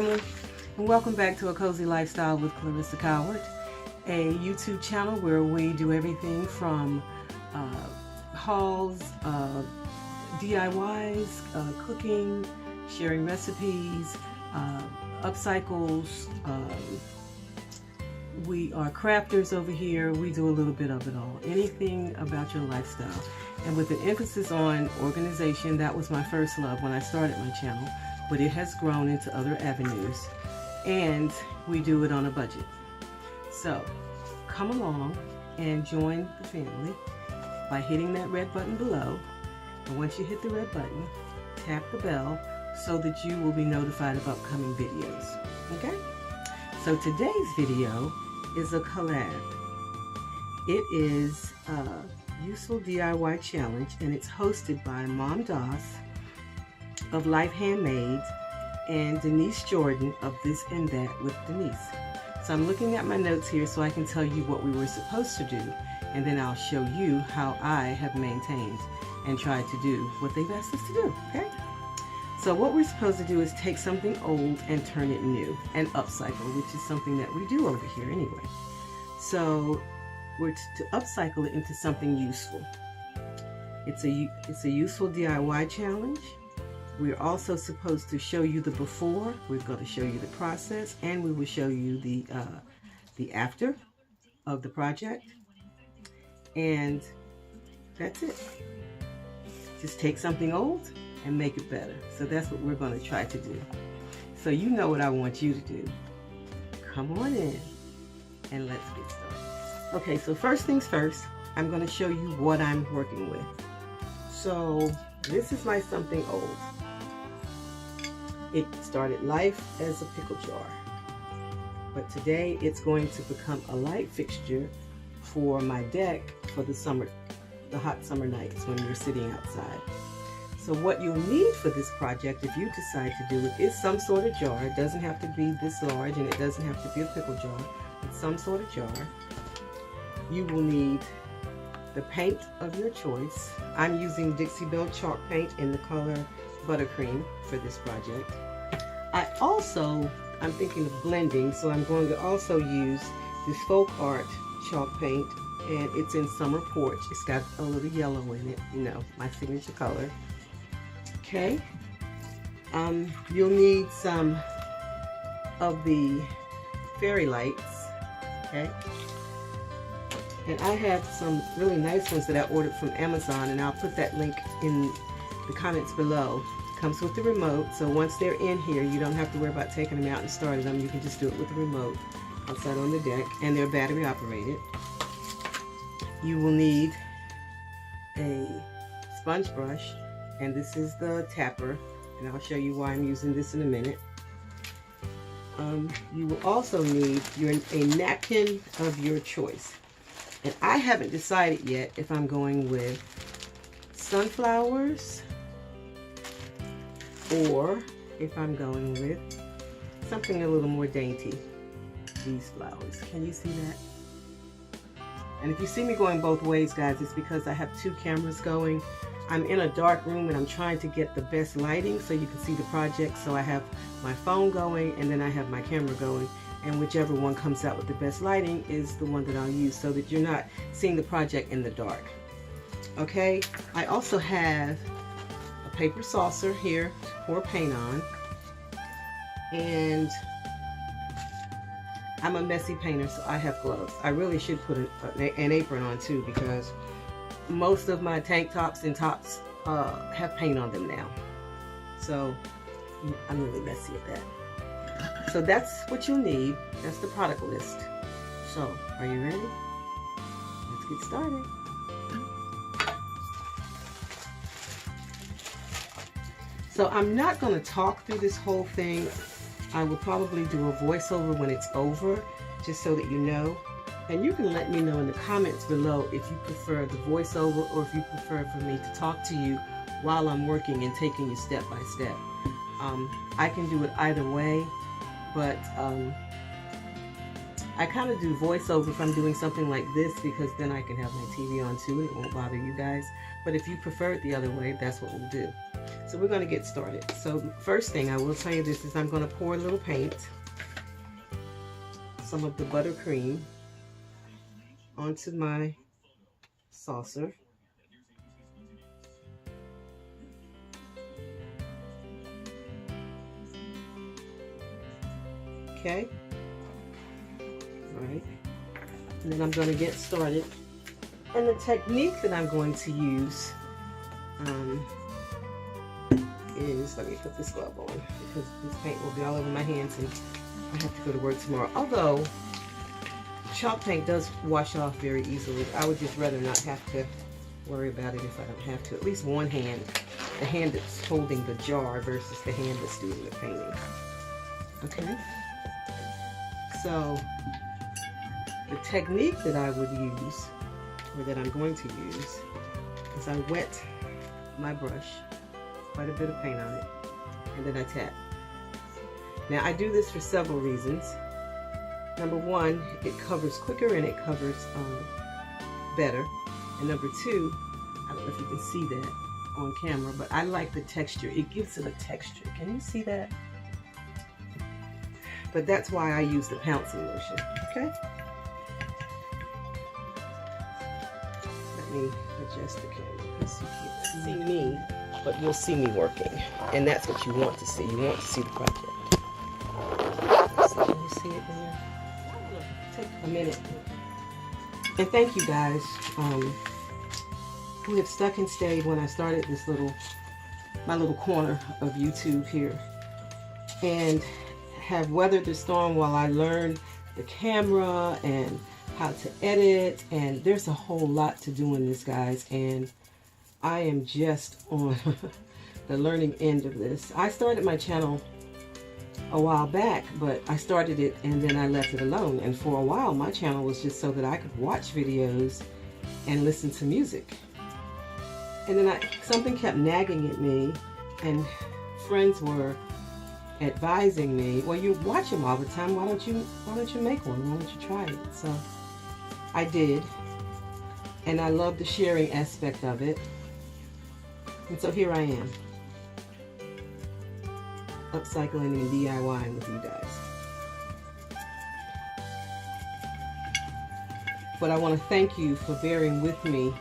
And welcome back to A Cozy Lifestyle with Clarissa Coward, a YouTube channel where we do everything from hauls, DIYs, cooking, sharing recipes, upcycles. We are crafters over here. We do a little bit of it all. Anything about your lifestyle. And with an emphasis on organization, that was my first love when I started my channel, but it has grown into other avenues. And we do it on a budget. So come along and join the family by hitting that red button below. And once you hit the red button, tap the bell so that you will be notified of upcoming videos. Okay? So today's video is a collab. It is a Useful DIY Challenge, and it's hosted by MomDas of Life Handmade and Denise Jordan of This and That with Denise. So I'm looking at my notes here so I can tell you what we were supposed to do, and then I'll show you how I have maintained and tried to do what they've asked us to do, okay? So what we're supposed to do is take something old and turn it new and upcycle, which is something that we do over here anyway. So we're to upcycle it into something useful. It's a useful DIY challenge. We're also supposed to show you the before. We're going to show you the process, and we will show you the after of the project. And that's it. Just take something old and make it better. So that's what we're going to try to do. So you know what I want you to do. Come on in and let's get started. Okay, so first things first, I'm going to show you what I'm working with. So this is my something old. It started life as a pickle jar, but today it's going to become a light fixture for my deck for the hot summer nights when you're sitting outside. So what you'll need for this project, if you decide to do it, is some sort of jar. It doesn't have to be this large, and it doesn't have to be a pickle jar. It's some sort of jar. You will need the paint of your choice. I'm using Dixie Belle chalk paint in the color Buttercream for this project. I'm thinking of blending, so I'm going to also use this Folk Art chalk paint, and it's in Summer Porch. It's got a little yellow in it, you know, my signature color. Okay. You'll need some of the fairy lights, okay? And I have some really nice ones that I ordered from Amazon, and I'll put that link in the comments below. It comes with the remote, so once they're in here, you don't have to worry about taking them out and starting them. You can just do it with the remote outside on the deck, and they're battery operated. You will need a sponge brush, and this is the tapper, and I'll show you why I'm using this in a minute. You will also need a napkin of your choice. And I haven't decided yet if I'm going with sunflowers or if I'm going with something a little more dainty. These flowers. Can you see that? And if you see me going both ways, guys, it's because I have two cameras going. I'm in a dark room and I'm trying to get the best lighting so you can see the project. So I have my phone going and then I have my camera going. And whichever one comes out with the best lighting is the one that I'll use so that you're not seeing the project in the dark. Okay, I also have a paper saucer here to pour paint on. And I'm a messy painter, so I have gloves. I really should put an apron on too, because most of my tank tops and tops have paint on them now. So I'm really messy at that. So that's what you'll need. That's the product list. So, are you ready? Let's get started. So I'm not going to talk through this whole thing. I will probably do a voiceover when it's over, just so that you know. And you can let me know in the comments below if you prefer the voiceover or if you prefer for me to talk to you while I'm working and taking you step by step. I can do it either way. But I kind of do voiceover if I'm doing something like this, because then I can have my TV on too and it won't bother you guys. But if you prefer it the other way, that's what we'll do. So we're going to get started. So first thing I will tell you this is I'm going to pour a little paint, some of the buttercream, onto my saucer. Okay. All right. And then I'm going to get started. And the technique that I'm going to use is, let me put this glove on because this paint will be all over my hands and I have to go to work tomorrow. Although chalk paint does wash off very easily. I would just rather not have to worry about it if I don't have to. At least one hand, the hand that's holding the jar versus the hand that's doing the painting. Okay? So the technique that I would use, or that I'm going to use, is I wet my brush, quite a bit of paint on it, and then I tap. Now I do this for several reasons. Number one, it covers quicker and it covers better. And number two, I don't know if you can see that on camera, but I like the texture. It gives it a texture. Can you see that? But that's why I use the pouncing motion, okay? Let me adjust the camera because you can't see me, but you'll see me working. And that's what you want to see. You want to see the project. So can you see it there? Take a minute. And thank you guys who have stuck and stayed when I started this my little corner of YouTube here. And have weathered the storm while I learned the camera and how to edit, and there's a whole lot to do in this, guys, and I am just on the learning end of this. I started my channel a while back, but I started it and then I left it alone, and for a while my channel was just so that I could watch videos and listen to music. And then something kept nagging at me, and friends were advising me, well, you watch them all the time, why don't you make one, why don't you try it? So I did, and I love the sharing aspect of it, and so here I am, upcycling and DIYing with you guys. But I want to thank you for bearing with me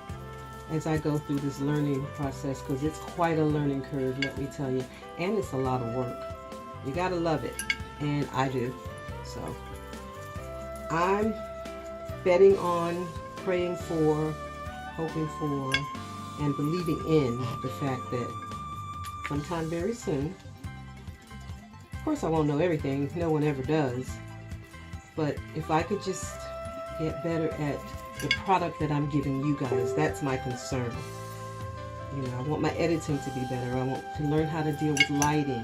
as I go through this learning process, because it's quite a learning curve, let me tell you, and it's a lot of work. You gotta love it, and I do. So I'm betting on, praying for, hoping for, and believing in the fact that sometime very soon, of course I won't know everything, no one ever does, but if I could just get better at the product that I'm giving you guys, that's my concern. You know, I want my editing to be better, I want to learn how to deal with lighting,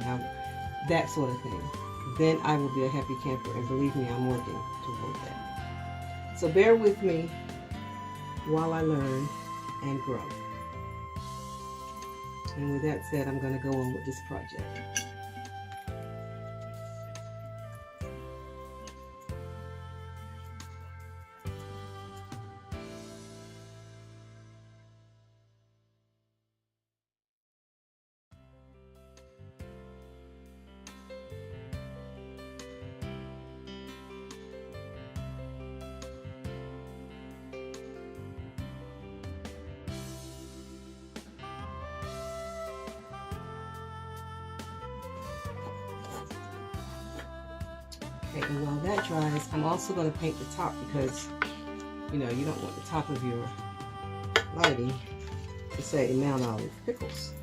that sort of thing. Then I will be a happy camper, and believe me, I'm working toward that. So bear with me while I learn and grow. And with that said, I'm going to go on with this project. And while that dries, I'm also going to paint the top, because, you know, you don't want the top of your lighting to say Mount Olive Pickles.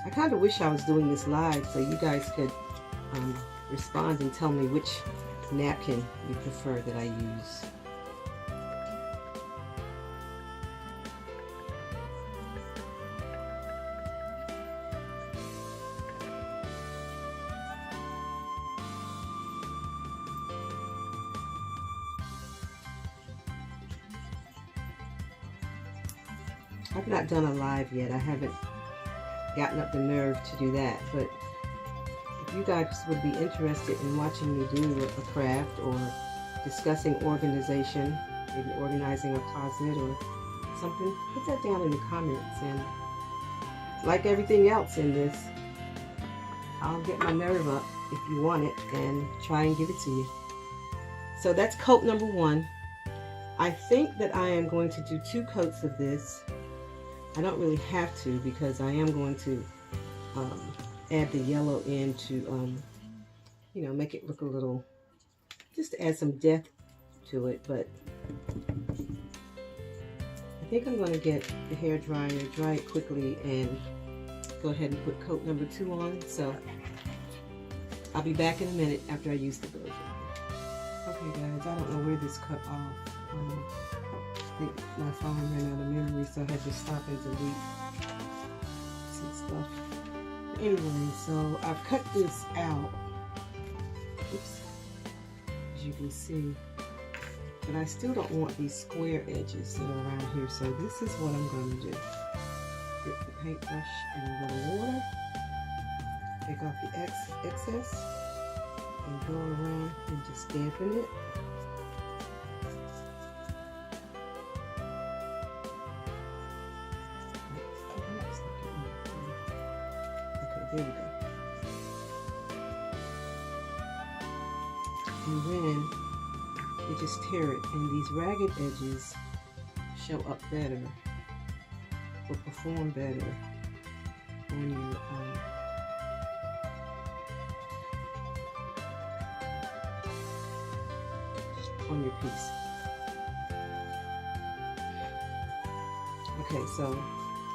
I kind of wish I was doing this live so you guys could respond and tell me which napkin you prefer that I use. I've not done a live yet. I haven't gotten up the nerve to do that, but if you guys would be interested in watching me do a craft or discussing organization, maybe organizing a closet or something, put that down in the comments. And like everything else in this, I'll get my nerve up if you want it and try and give it to you. So that's coat number 1. I think that I am going to do 2 coats of this. I don't really have to, because I am going to add the yellow in to, you know, make it look a little, just to add some depth to it. But I think I'm going to get the hair dryer, dry it quickly, and go ahead and put coat number 2 on. So I'll be back in a minute after I use the blow dryer. Okay guys, I don't know where this cut off. I think my phone ran out of memory, so I had to stop and delete some stuff. Anyway, so I've cut this out. Oops. As you can see. But I still don't want these square edges that are around here, so this is what I'm going to do. Get the paintbrush and a little water. Take off the excess and go around and just dampen it. Okay, there we go. And then you just tear it, and these ragged edges show up better or perform better on your piece. Okay, so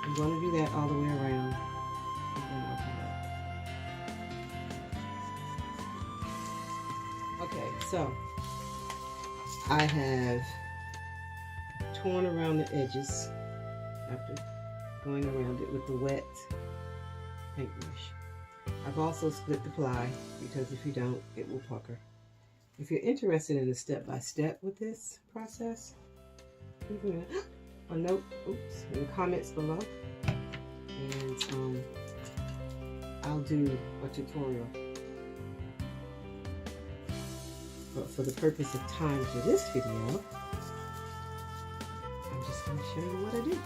I'm going to do that all the way around. And then I'll come back. Okay, so I have torn around the edges after going around it with the wet paintbrush. I've also split the ply, because if you don't, it will pucker. If you're interested in the step-by-step with this process, leave me a note in the comments below, and I'll do a tutorial. But for the purpose of time for this video, I'm just going to show you what I do.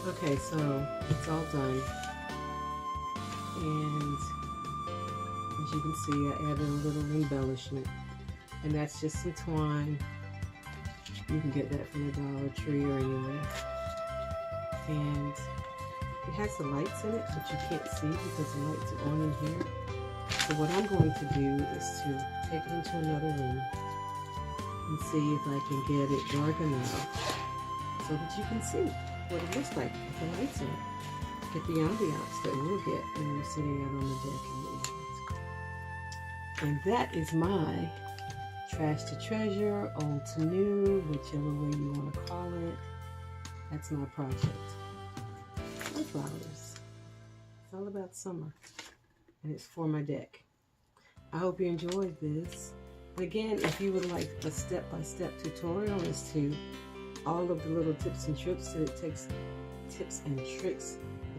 Okay, so it's all done, and as you can see, I added a little embellishment, and that's just some twine. You can get that from the Dollar Tree or anywhere. And it has the lights in it, but you can't see because the lights are on in here. So what I'm going to do is to take it into another room and see if I can get it dark enough so that you can see what it looks like with the lights on. Get the ambiance that we'll get when we're sitting out on the deck in the evenings. And that is my trash to treasure, old to new, whichever way you want to call it. That's my project. Sunflowers. It's all about summer. And it's for my deck. I hope you enjoyed this. And again, if you would like a step-by-step tutorial as to all of the little tips and tricks that it takes,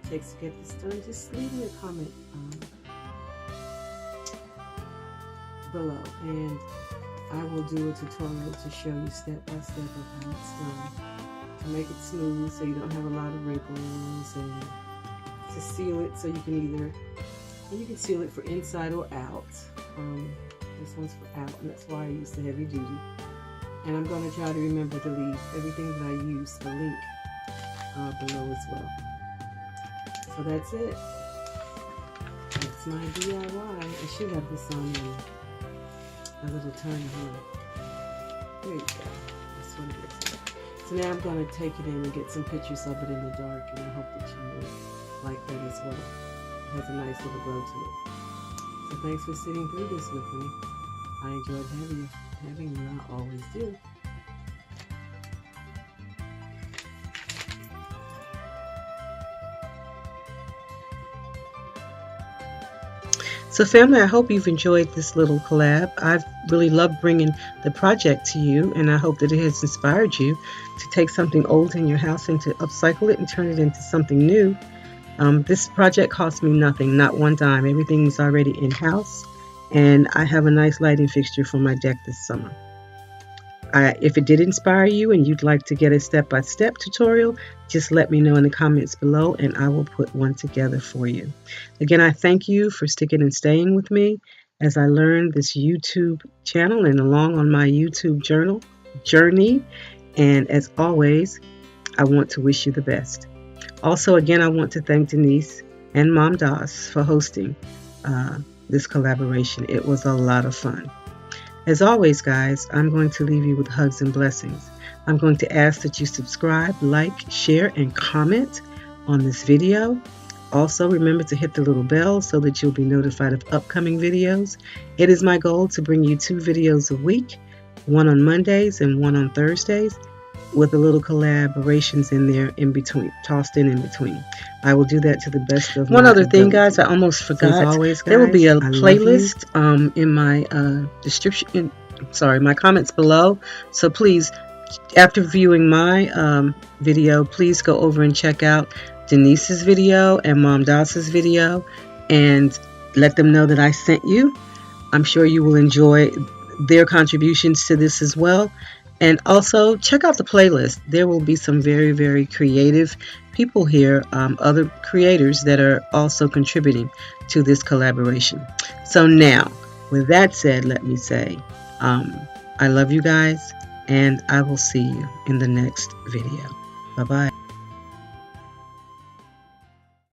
to get this done, just leave me a comment below, and I will do a tutorial to show you step-by-step of how it's done, to make it smooth so you don't have a lot of wrinkles, and to seal it so you can seal it for inside or out. This one's for out, and that's why I use the heavy duty. And I'm going to try to remember to leave everything that I use, the link below as well. So that's it. That's my DIY. I should have this on a little turn here. There you go. That's what it is. So now I'm going to take it in and get some pictures of it in the dark, and I hope that you will like that as well. It has a nice little glow to it. So thanks for sitting through this with me. I enjoyed having you. I always do. So family, I hope you've enjoyed this little collab. I've really loved bringing the project to you, and I hope that it has inspired you to take something old in your house and to upcycle it and turn it into something new. This project cost me nothing, not one dime. Everything was already in-house, and I have a nice lighting fixture for my deck this summer. If it did inspire you and you'd like to get a step-by-step tutorial, just let me know in the comments below and I will put one together for you. Again, I thank you for sticking and staying with me as I learn this YouTube channel and along on my YouTube journey. And as always, I want to wish you the best. Also, again, I want to thank Denise and MomDas for hosting this collaboration. It was a lot of fun. As always, guys, I'm going to leave you with hugs and blessings. I'm going to ask that you subscribe, like, share, and comment on this video. Also, remember to hit the little bell so that you'll be notified of upcoming videos. It is my goal to bring you 2 videos a week, one on Mondays and one on Thursdays, with a little collaborations in there in between, tossed in between. I will do that to the best of my ability. One other thing, guys, I almost forgot. So as always, guys, there will be a playlist in my description. Sorry, my comments below. So please, after viewing my video, please go over and check out Denise's video and MomDas's video, and let them know that I sent you. I'm sure you will enjoy their contributions to this as well. And also check out the playlist. There will be some very, very creative people here, other creators that are also contributing to this collaboration. So now, with that said, let me say, I love you guys, and I will see you in the next video. Bye-bye.